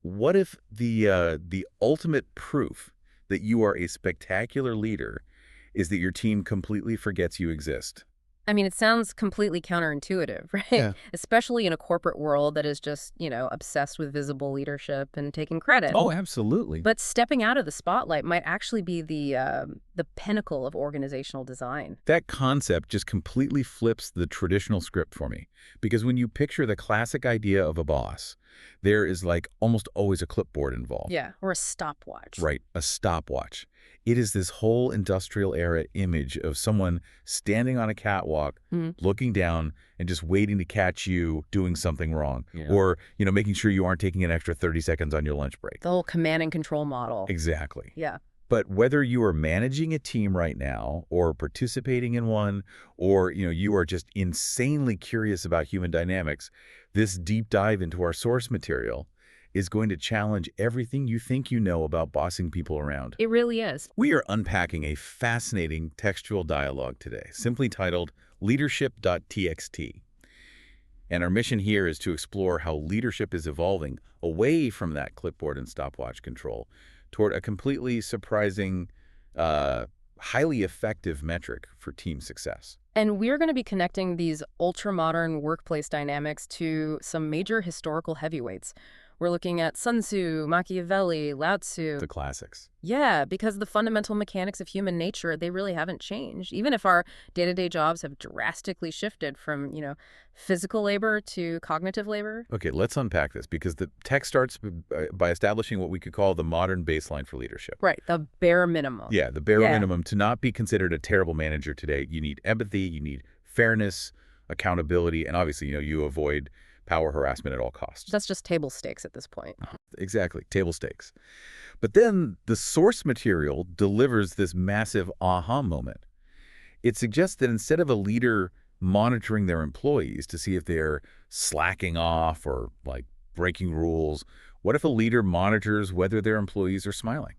what if the ultimate proof that you are a spectacular leader is that your team completely forgets you exist? I mean, it sounds completely counterintuitive, right? Yeah. Especially in a corporate world that is just, obsessed with visible leadership and taking credit. Oh, absolutely. But stepping out of the spotlight might actually be the pinnacle of organizational design. That concept just completely flips the traditional script for me. Because when you picture the classic idea of a boss, there is like almost always a clipboard involved. Yeah, or a stopwatch. Right, a stopwatch. It is this whole industrial era image of someone standing on a catwalk, Mhm. looking down and just waiting to catch you doing something wrong. Yeah. Or, making sure you aren't taking an extra 30 seconds on your lunch break. The whole command and control model. Exactly. Yeah. But whether you are managing a team right now or participating in one, or, you are just insanely curious about human dynamics, this deep dive into our source material is going to challenge everything you think you know about bossing people around. It really is. We are unpacking a fascinating textual dialogue today, simply titled Leadership.txt. And our mission here is to explore how leadership is evolving away from that clipboard and stopwatch control toward a completely surprising, highly effective metric for team success. And we're going to be connecting these ultra-modern workplace dynamics to some major historical heavyweights. We're looking at Sun Tzu, Machiavelli, Lao Tzu. The classics. Yeah, because the fundamental mechanics of human nature, they really haven't changed. Even if our day-to-day jobs have drastically shifted from, physical labor to cognitive labor. Okay, let's unpack this because the text starts by establishing what we could call the modern baseline for leadership. Right, the bare minimum. Yeah, the bare Yeah. minimum. To not be considered a terrible manager today, you need empathy, you need fairness, accountability, and obviously, you avoid power harassment at all costs. That's just table stakes at this point. Exactly, table stakes. But then the source material delivers this massive aha moment. It suggests that instead of a leader monitoring their employees to see if they're slacking off or like breaking rules, what if a leader monitors whether their employees are smiling?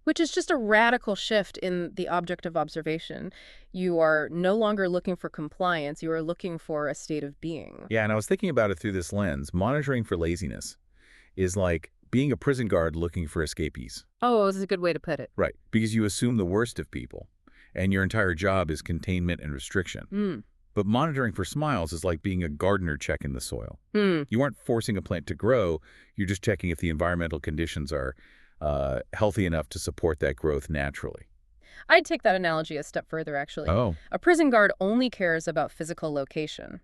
Which is just a radical shift in the object of observation. You are no longer looking for compliance, you are looking for a state of being. Yeah, and I was thinking about it through this lens. Monitoring for laziness is like being a prison guard looking for escapees. Oh, this is a good way to put it. Right, because you assume the worst of people, and your entire job is containment and restriction. Mm. But monitoring for smiles is like being a gardener checking the soil. Hmm. You aren't forcing a plant to grow, you're just checking if the environmental conditions are healthy enough to support that growth naturally. I'd take that analogy a step further, actually. Oh, A prison guard only cares about physical location,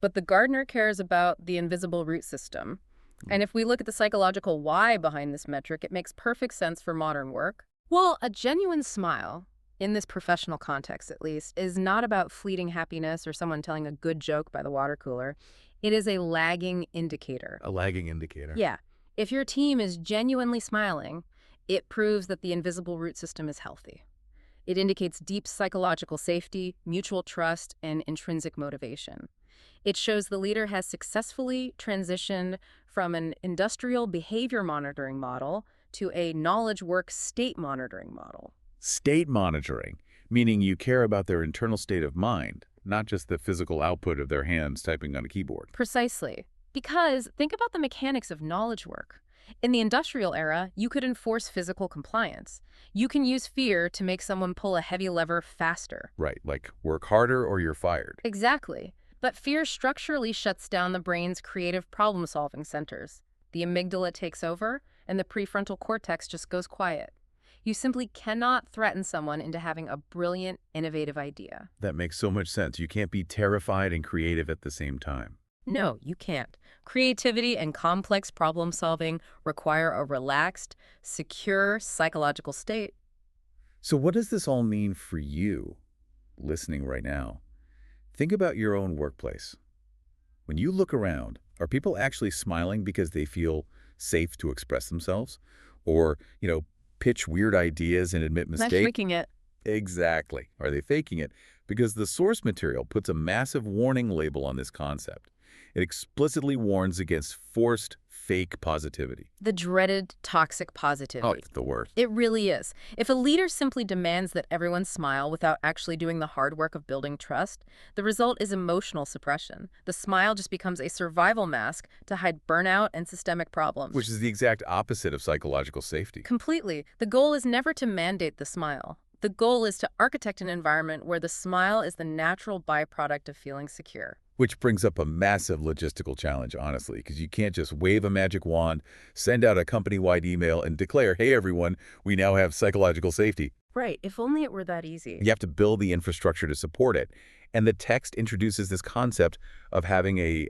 but the gardener cares about the invisible root system. And if we look at the psychological why behind this metric, it makes perfect sense for modern work. Well, a genuine smile, in this professional context at least, is not about fleeting happiness or someone telling a good joke by the water cooler. It is a lagging indicator. a lagging indicator. Yeah. If your team is genuinely smiling, it proves that the invisible root system is healthy. It indicates deep psychological safety, mutual trust, and intrinsic motivation. It shows the leader has successfully transitioned from an industrial behavior monitoring model to a knowledge work state monitoring model. State monitoring, meaning you care about their internal state of mind, not just the physical output of their hands typing on a keyboard. Precisely. Because think about the mechanics of knowledge work. In the industrial era, you could enforce physical compliance. You can use fear to make someone pull a heavy lever faster. Right, like work harder or you're fired. Exactly. But fear structurally shuts down the brain's creative problem-solving centers. The amygdala takes over, and the prefrontal cortex just goes quiet. You simply cannot threaten someone into having a brilliant, innovative idea. That makes so much sense. You can't be terrified and creative at the same time. No, you can't. Creativity and complex problem-solving require a relaxed, secure psychological state. So what does this all mean for you, listening right now? Think about your own workplace. When you look around, are people actually smiling because they feel safe to express themselves? Or, pitch weird ideas and admit Not mistakes? freaking it. Exactly. Are they faking it? Because the source material puts a massive warning label on this concept. It explicitly warns against forced, fake positivity. The dreaded toxic Oh, positivity. it's the worst. It really is. If a leader simply demands that everyone smile without actually doing the hard work of building trust, the result is emotional suppression. The smile just becomes a survival mask to hide burnout and systemic problems. Which is the exact opposite of psychological safety. Completely. The goal is never to mandate the smile. The goal is to architect an environment where the smile is the natural byproduct of feeling secure. Which brings up a massive logistical challenge, honestly, because you can't just wave a magic wand, send out a company-wide email, and declare, hey, everyone, we now have psychological safety. Right. If only it were that easy. You have to build the infrastructure to support it. And the text introduces this concept of having a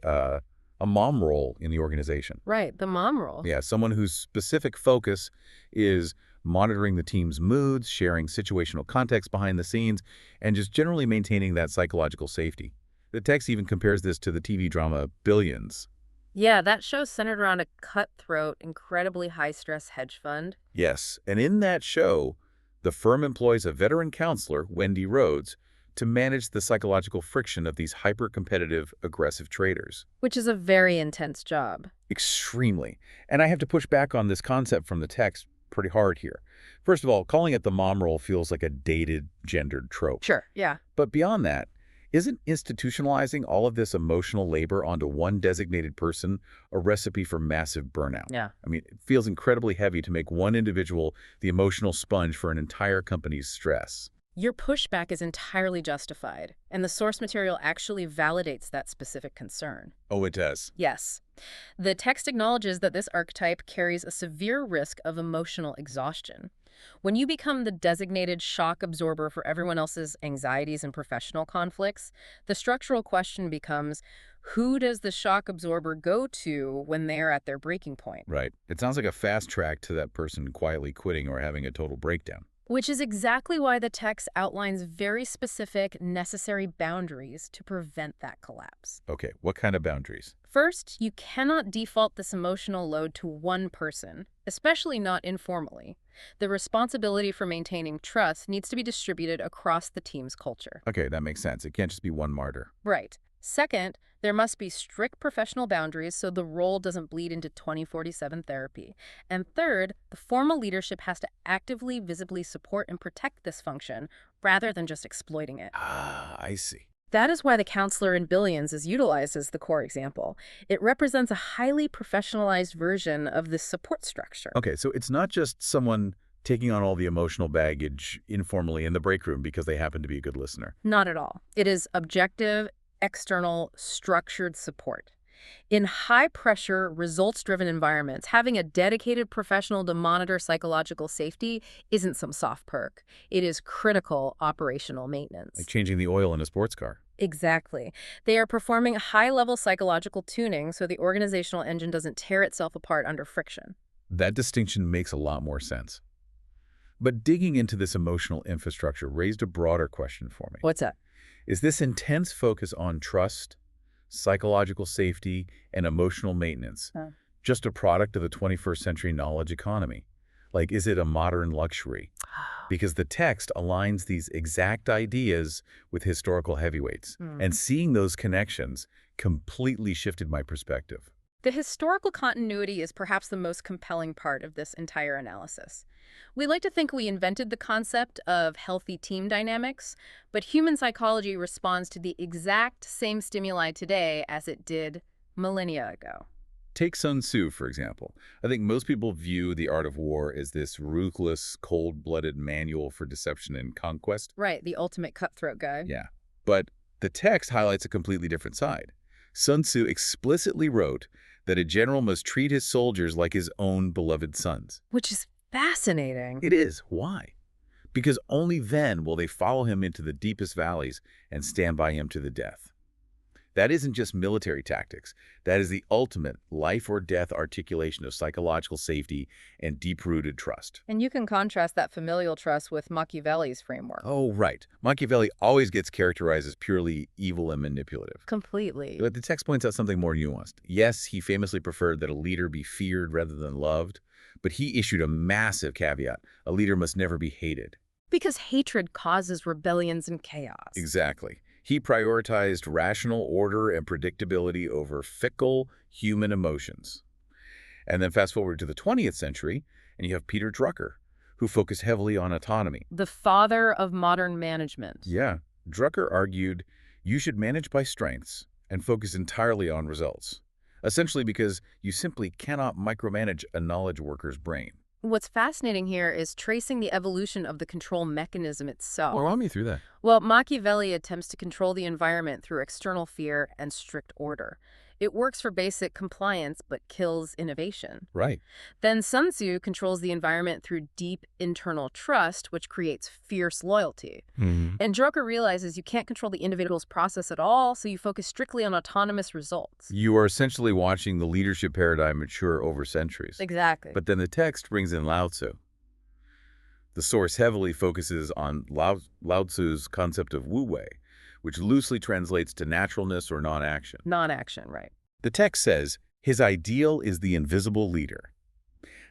mom role in the organization. Right. The mom role. Yeah, someone whose specific focus is monitoring the team's moods, sharing situational context behind the scenes, and just generally maintaining that psychological safety. The text even compares this to the TV drama Billions. Yeah, that show's centered around a cutthroat, incredibly high-stress hedge fund. Yes, and in that show, the firm employs a veteran counselor, Wendy Rhodes, to manage the psychological friction of these hyper-competitive, aggressive traders. Which is a very intense job. Extremely. And I have to push back on this concept from the text pretty hard here. First of all, calling it the mom role feels like a dated, gendered trope. Sure, yeah. But beyond that, isn't institutionalizing all of this emotional labor onto one designated person a recipe for massive burnout? Yeah. I mean, it feels incredibly heavy to make one individual the emotional sponge for an entire company's stress. Your pushback is entirely justified, and the source material actually validates that specific concern. Oh, it does. Yes. The text acknowledges that this archetype carries a severe risk of emotional exhaustion. When you become the designated shock absorber for everyone else's anxieties and professional conflicts, the structural question becomes, who does the shock absorber go to when they're at their breaking point? Right. It sounds like a fast track to that person quietly quitting or having a total breakdown. Which is exactly why the text outlines very specific, necessary boundaries to prevent that collapse. Okay, what kind of boundaries? First, you cannot default this emotional load to one person, especially not informally. The responsibility for maintaining trust needs to be distributed across the team's culture. Okay, that makes sense. It can't just be one martyr. Right. Second, there must be strict professional boundaries so the role doesn't bleed into 2047 therapy. And third, the formal leadership has to actively, visibly support and protect this function rather than just exploiting it. Ah, I see. That is why the counselor in Billions is utilized as the core example. It represents a highly professionalized version of this support structure. Okay, so it's not just someone taking on all the emotional baggage informally in the break room because they happen to be a good listener. Not at all. It is objective, external, structured support. In high-pressure, results-driven environments, having a dedicated professional to monitor psychological safety isn't some soft perk. It is critical operational maintenance. Like changing the oil in a sports car. Exactly. They are performing high-level psychological tuning so the organizational engine doesn't tear itself apart under friction. That distinction makes a lot more sense. But digging into this emotional infrastructure raised a broader question for me. What's that? Is this intense focus on trust, psychological safety, and emotional maintenance just a product of the 21st century knowledge economy? Like, is it a modern luxury? Because the text aligns these exact ideas with historical heavyweights. And seeing those connections completely shifted my perspective. The historical continuity is perhaps the most compelling part of this entire analysis. We like to think we invented the concept of healthy team dynamics, but human psychology responds to the exact same stimuli today as it did millennia ago. Take Sun Tzu, for example. I think most people view The Art of War as this ruthless, cold-blooded manual for deception and conquest. Right, the ultimate cutthroat guy. Yeah, but the text highlights a completely different side. Sun Tzu explicitly wrote that a general must treat his soldiers like his own beloved sons. Which is fascinating. It is. Why? Because only then will they follow him into the deepest valleys and stand by him to the death. That isn't just military tactics. That is the ultimate life-or-death articulation of psychological safety and deep-rooted trust. And you can contrast that familial trust with Machiavelli's framework. Oh, right. Machiavelli always gets characterized as purely evil and manipulative. Completely. But the text points out something more nuanced. Yes, he famously preferred that a leader be feared rather than loved, but he issued a massive caveat. A leader must never be hated. Because hatred causes rebellions and chaos. Exactly. He prioritized rational order and predictability over fickle human emotions. And then fast forward to the 20th century, and you have Peter Drucker, who focused heavily on autonomy. The father of modern management. Yeah, Drucker argued you should manage by strengths and focus entirely on results, essentially because you simply cannot micromanage a knowledge worker's brain. What's fascinating here is tracing the evolution of the control mechanism itself. Well, walk me through that. Well, Machiavelli attempts to control the environment through external fear and strict order. It works for basic compliance, but kills innovation. Right. Then Sun Tzu controls the environment through deep internal trust, which creates fierce loyalty. And Drucker realizes you can't control the individual's process at all, so you focus strictly on autonomous results. You are essentially watching the leadership paradigm mature over centuries. Exactly. But then the text brings in Lao Tzu. The source heavily focuses on Lao Tzu's concept of Wu-wei, which loosely translates to naturalness or non-action. Non-action, right. The text says, his ideal is the invisible leader.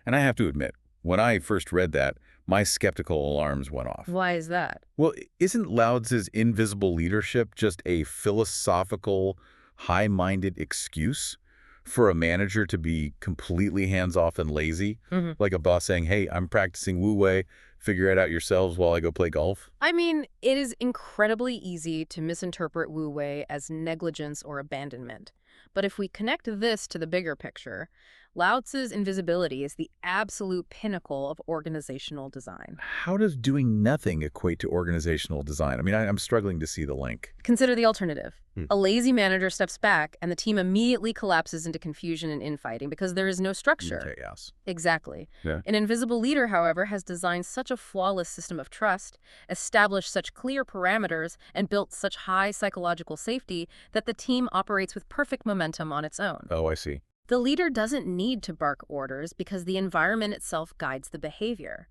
And I have to admit, when I first read that, my skeptical alarms went off. Why is that? Well, isn't Lao Tzu's invisible leadership just a philosophical, high-minded excuse for a manager to be completely hands-off and lazy? Like a boss saying, hey, I'm practicing Wu-wei, figure it out yourselves while I go play golf? I mean, it is incredibly easy to misinterpret Wu-wei as negligence or abandonment. But if we connect this to the bigger picture, Lao Tzu's invisibility is the absolute pinnacle of organizational design. How does doing nothing equate to organizational design? I mean, I'm struggling to see the link. Consider the alternative. A lazy manager steps back and the team immediately collapses into confusion and infighting because there is no structure. Chaos. Exactly. Yeah. An invisible leader, however, has designed such a flawless system of trust, established such clear parameters, and built such high psychological safety that the team operates with perfect momentum on its own. Oh, I see. The leader doesn't need to bark orders because the environment itself guides the behavior.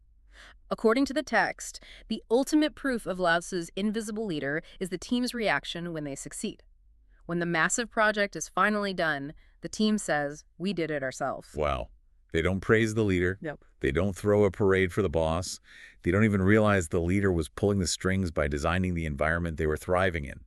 According to the text, the ultimate proof of Lao Tzu's invisible leader is the team's reaction when they succeed. When the massive project is finally done, the team says, we did it ourselves. Wow. They don't praise the leader. Yep. They don't throw a parade for the boss. They don't even realize the leader was pulling the strings by designing the environment they were thriving in.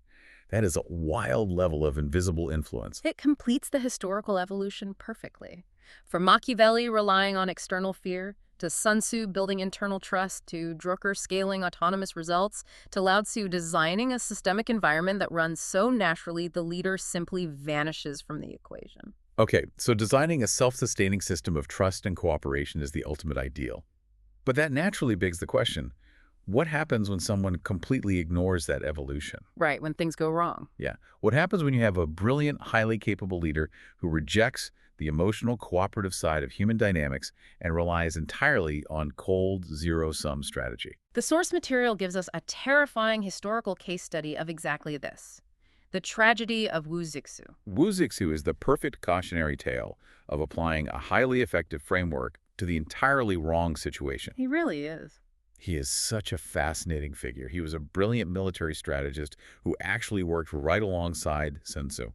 That is a wild level of invisible influence. It completes the historical evolution perfectly. From Machiavelli relying on external fear, to Sun Tzu building internal trust, to Drucker scaling autonomous results, to Lao Tzu designing a systemic environment that runs so naturally the leader simply vanishes from the equation. Okay, so designing a self-sustaining system of trust and cooperation is the ultimate ideal. But that naturally begs the question, what happens when someone completely ignores that evolution? Right, when things go wrong. Yeah. What happens when you have a brilliant, highly capable leader who rejects the emotional, cooperative side of human dynamics and relies entirely on cold, zero-sum strategy? The source material gives us a terrifying historical case study of exactly this. The Tragedy of Wu Zixu. Wu Zixu is the perfect cautionary tale of applying a highly effective framework to the entirely wrong situation. He really is. He is such a fascinating figure. He was a brilliant military strategist who actually worked right alongside Sun Tzu.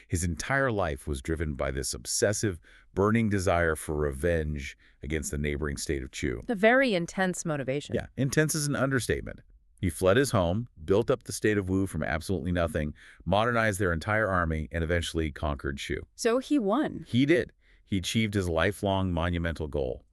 His entire life was driven by this obsessive, burning desire for revenge against the neighboring state of Chu. The very intense motivation. Yeah, intense is an understatement. He fled his home, built up the state of Wu from absolutely nothing, modernized their entire army, and eventually conquered Chu. So he won. He did. He achieved his lifelong monumental goal.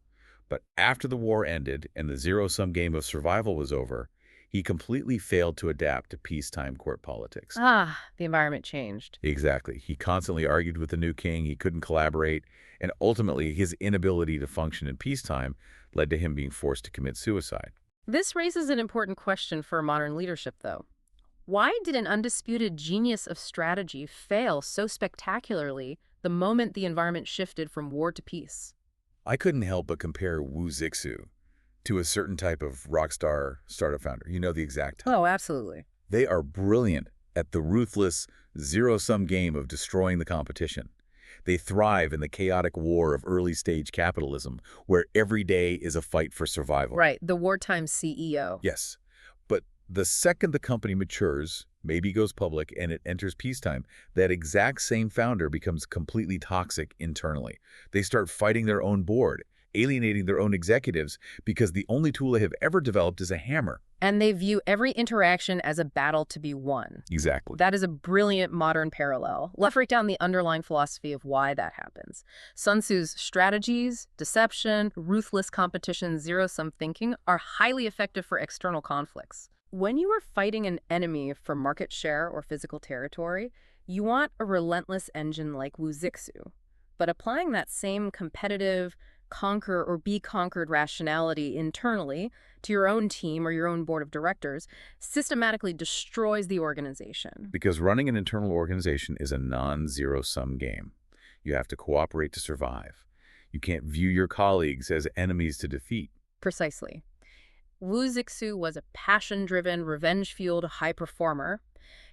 But after the war ended and the zero-sum game of survival was over, he completely failed to adapt to peacetime court politics. The environment changed. Exactly. He constantly argued with the new king, he couldn't collaborate, and ultimately his inability to function in peacetime led to him being forced to commit suicide. This raises an important question for modern leadership, though. Why did an undisputed genius of strategy fail so spectacularly the moment the environment shifted from war to peace? I couldn't help but compare Wu Zixu to a certain type of rock star startup founder. You know the exact type. Oh, absolutely. They are brilliant at the ruthless, zero-sum game of destroying the competition. They thrive in the chaotic war of early-stage capitalism, where every day is a fight for survival. Right, the wartime CEO. Yes, but the second the company matures, maybe goes public, and it enters peacetime, that exact same founder becomes completely toxic internally. They start fighting their own board, alienating their own executives because the only tool they have ever developed is a hammer. And they view every interaction as a battle to be won. Exactly. That is a brilliant modern parallel. Let's break down the underlying philosophy of why that happens. Sun Tzu's strategies, deception, ruthless competition, zero-sum thinking are highly effective for external conflicts. When you are fighting an enemy for market share or physical territory, you want a relentless engine like Wu Zixu. But applying that same competitive, conquer or be conquered rationality internally to your own team or your own board of directors systematically destroys the organization. Because running an internal organization is a non-zero-sum game. You have to cooperate to survive. You can't view your colleagues as enemies to defeat. Precisely. Wu Zixu was a passion-driven, revenge-fueled high performer.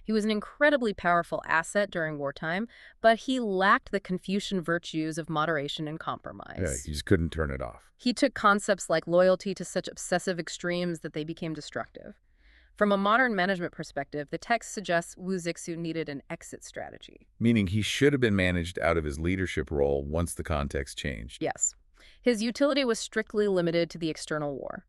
He was an incredibly powerful asset during wartime, but he lacked the Confucian virtues of moderation and compromise. Yeah, you just couldn't turn it off. He took concepts like loyalty to such obsessive extremes that they became destructive. From a modern management perspective, the text suggests Wu Zixu needed an exit strategy. Meaning he should have been managed out of his leadership role once the context changed. Yes. His utility was strictly limited to the external war.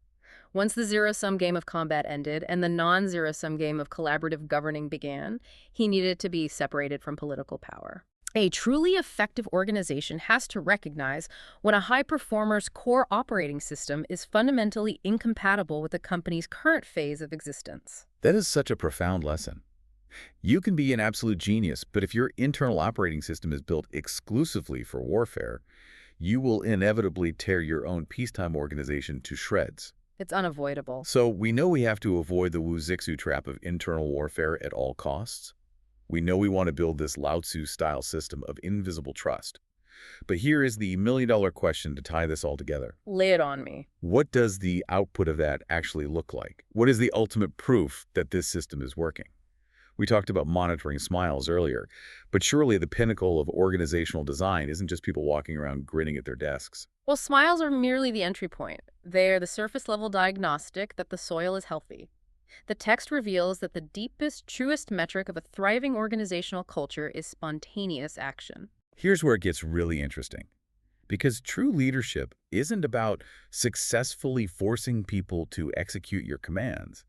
Once the zero-sum game of combat ended and the non-zero-sum game of collaborative governing began, he needed to be separated from political power. A truly effective organization has to recognize when a high performer's core operating system is fundamentally incompatible with the company's current phase of existence. That is such a profound lesson. You can be an absolute genius, but if your internal operating system is built exclusively for warfare, you will inevitably tear your own peacetime organization to shreds. It's unavoidable. So we know we have to avoid the Wu Zixu trap of internal warfare at all costs. We know we want to build this Lao Tzu-style system of invisible trust. But here is the million-dollar question to tie this all together. Lay it on me. What does the output of that actually look like? What is the ultimate proof that this system is working? We talked about monitoring smiles earlier, but surely the pinnacle of organizational design isn't just people walking around grinning at their desks. Well, smiles are merely the entry point. They're the surface-level diagnostic that the soil is healthy. The text reveals that the deepest, truest metric of a thriving organizational culture is spontaneous action. Here's where it gets really interesting. Because true leadership isn't about successfully forcing people to execute your commands.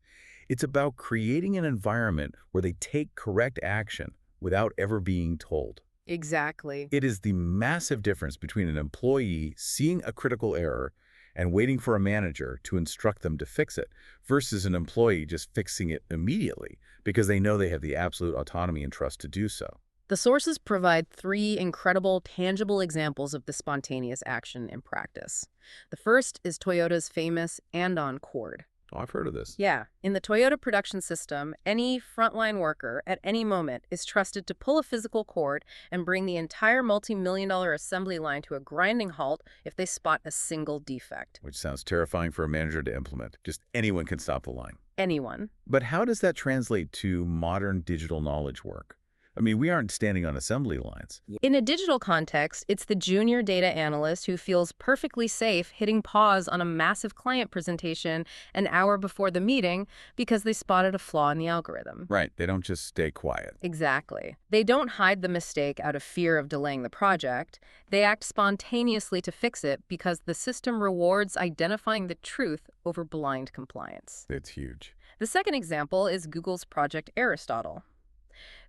It's about creating an environment where they take correct action without ever being told. Exactly. It is the massive difference between an employee seeing a critical error and waiting for a manager to instruct them to fix it versus an employee just fixing it immediately because they know they have the absolute autonomy and trust to do so. The sources provide 3 incredible, tangible examples of the spontaneous action in practice. The first is Toyota's famous Andon Cord. Oh, I've heard of this. Yeah. In the Toyota production system, any frontline worker at any moment is trusted to pull a physical cord and bring the entire multi-million-dollar assembly line to a grinding halt if they spot a single defect. Which sounds terrifying for a manager to implement. Just anyone can stop the line. Anyone. But how does that translate to modern digital knowledge work? I mean, we aren't standing on assembly lines. In a digital context, it's the junior data analyst who feels perfectly safe hitting pause on a massive client presentation an hour before the meeting because they spotted a flaw in the algorithm. Right. They don't just stay quiet. Exactly. They don't hide the mistake out of fear of delaying the project. They act spontaneously to fix it because the system rewards identifying the truth over blind compliance. It's huge. The second example is Google's Project Aristotle.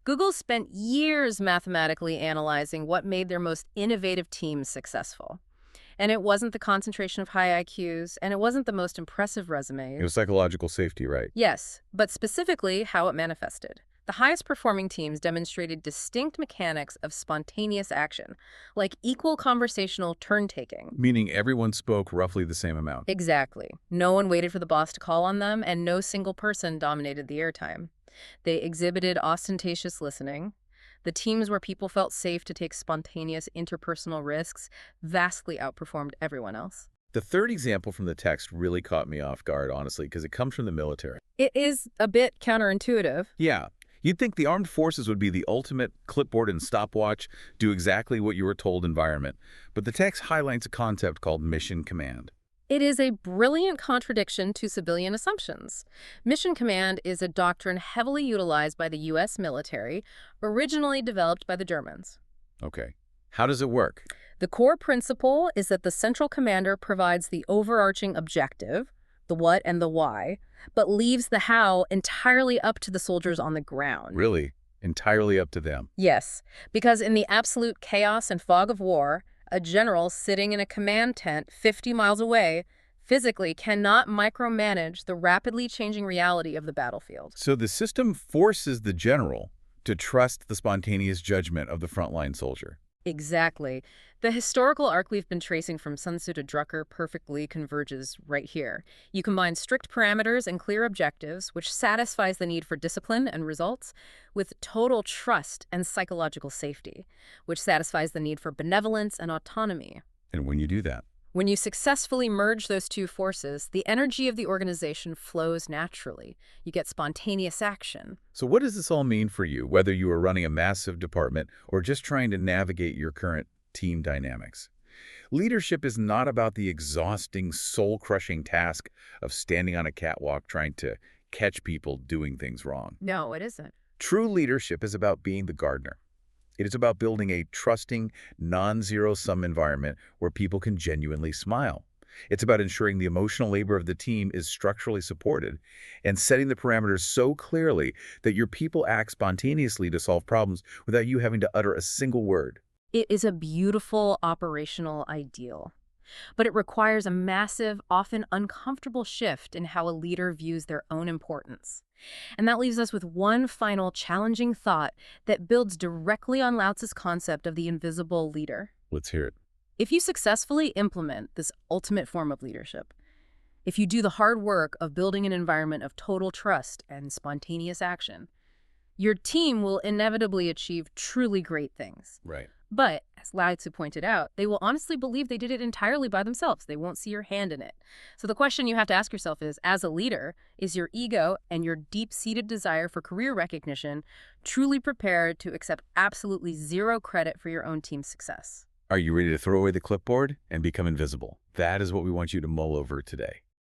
Google spent years mathematically analyzing what made their most innovative teams successful. And it wasn't the concentration of high IQs, and it wasn't the most impressive resumes. It was psychological safety, right? Yes, but specifically how it manifested. The highest performing teams demonstrated distinct mechanics of spontaneous action, like equal conversational turn-taking. Meaning everyone spoke roughly the same amount. Exactly. No one waited for the boss to call on them, and no single person dominated the airtime. They exhibited ostentatious listening. The teams where people felt safe to take spontaneous interpersonal risks vastly outperformed everyone else. The third example from the text really caught me off guard, honestly, because it comes from the military. It is a bit counterintuitive. Yeah. You'd think the armed forces would be the ultimate clipboard and stopwatch, do exactly what you were told environment. But the text highlights a concept called mission command. It is a brilliant contradiction to civilian assumptions. Mission command is a doctrine heavily utilized by the U.S. military, originally developed by the Germans. Okay. How does it work? The core principle is that the central commander provides the overarching objective, the what and the why, but leaves the how entirely up to the soldiers on the ground. Really, entirely up to them. Yes, because in the absolute chaos and fog of war, a general sitting in a command tent 50 miles away physically cannot micromanage the rapidly changing reality of the battlefield. So the system forces the general to trust the spontaneous judgment of the frontline soldier. Exactly. The historical arc we've been tracing from Sun Tzu to Drucker perfectly converges right here. You combine strict parameters and clear objectives, which satisfies the need for discipline and results, with total trust and psychological safety, which satisfies the need for benevolence and autonomy. And when you do that, When you successfully merge those two forces, the energy of the organization flows naturally. You get spontaneous action. so what does this all mean for you, whether you are running a massive department or just trying to navigate your current team dynamics? Leadership is not about the exhausting, soul-crushing task of standing on a catwalk trying to catch people doing things wrong. No, it isn't. True leadership is about being the gardener. It is about building a trusting, non-zero-sum environment where people can genuinely smile. It's about ensuring the emotional labor of the team is structurally supported and setting the parameters so clearly that your people act spontaneously to solve problems without you having to utter a single word. It is a beautiful operational ideal, but it requires a massive, often uncomfortable shift in how a leader views their own importance. And that leaves us with one final challenging thought that builds directly on Lao Tzu's concept of the invisible leader. Let's hear it. If you successfully implement this ultimate form of leadership, if you do the hard work of building an environment of total trust and spontaneous action, your team will inevitably achieve truly great things. Right. But, as Lao Tzu pointed out, they will honestly believe they did it entirely by themselves. They won't see your hand in it. So the question you have to ask yourself is, as a leader, is your ego and your deep-seated desire for career recognition truly prepared to accept absolutely zero credit for your own team's success? Are you ready to throw away the clipboard and become invisible? That is what we want you to mull over today.